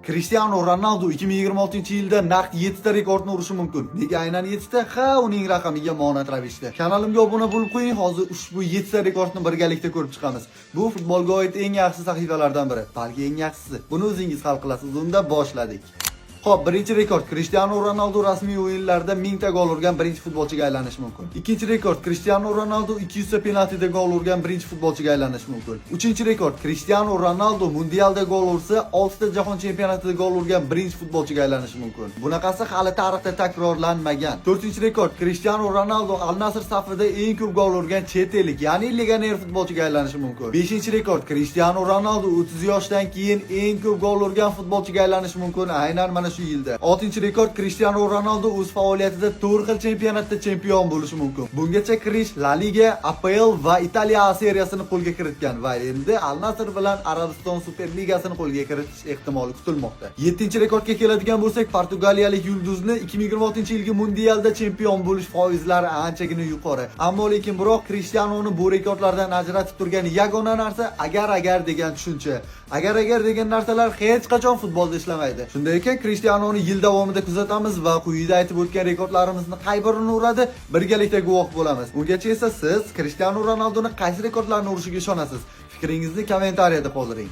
Cristiano Ronaldo 2026-yilda naqd 7 ta rekordni urishi mumkin. Nega aynan 7 ta? Ha, uning raqamiga monand ravishda. Kanalimga obuna bo'lib qo'ying, hozir ushbu 7 ta rekordni birgalikda ko'rib chiqamiz. Bu futbolga oid eng yaxshi sahifalardan biri, balki eng yaxshisi. Buni o'zingiz hal qilasiz. Unda boshladik. Xo'p, birinchi rekord Cristiano Ronaldo rasmiy o'yinlarda 1000 ta gol urgan birinchi futbolchiga aylanishi mumkin. Ikkinchi rekord Cristiano Ronaldo 200 ta penaltida gol urgan birinchi futbolchiga aylanishi mumkin. Uchinchi rekord Cristiano Ronaldo mundialda gol ursa, 6 ta jahon chempionatida gol urgan birinchi futbolchiga aylanishi mumkin. Bunaqasi hali tarixda takrorlanmagan. To'rtinchi rekord Cristiano Ronaldo Al Nassr safida eng ko'p gol urgan chet ellik, ya'ni legioner futbolchiga aylanishi mumkin. Beshinchi rekord Cristiano Ronaldo 30 yoshdan keyin eng ko'p gol urgan futbolchiga aylanishi mumkin. Aynan mana shu yilda. 6-rekord Cristiano Ronaldo o'z faoliyatida 4 xil chempionatda chempion bo'lishi mumkin. Bungacha Krish La Liga, APL va Italiya A seriyasini qo'lga kiritgan va endi Al Nassr bilan Arabiston Superligasini qo'lga kiritish ehtimoli kutilmoqda. 7-rekordga keladigan bo'lsak, portugaliyalik yulduzni 2026-yilgi mundialda chempion bo'lish foizlari anchagina yuqori. Ammo lekin biroq Cristianoni bu rekordlardan ajratib turgan yagona narsa agar degan tushuncha. Agar degan narsalar hech qachon futbolda ishlamaydi. Shunday ekan Cristianoni yil davomida kuzatamiz va quyida aytib o'tgan rekordlarimizni qay birini uradi, birgalikda guvoh bo'lamiz. Ungacha esa siz Cristiano Ronaldoni qaysi rekordlarni urishiga ishonasiz? Fikringizni kommentariyada qoldiring.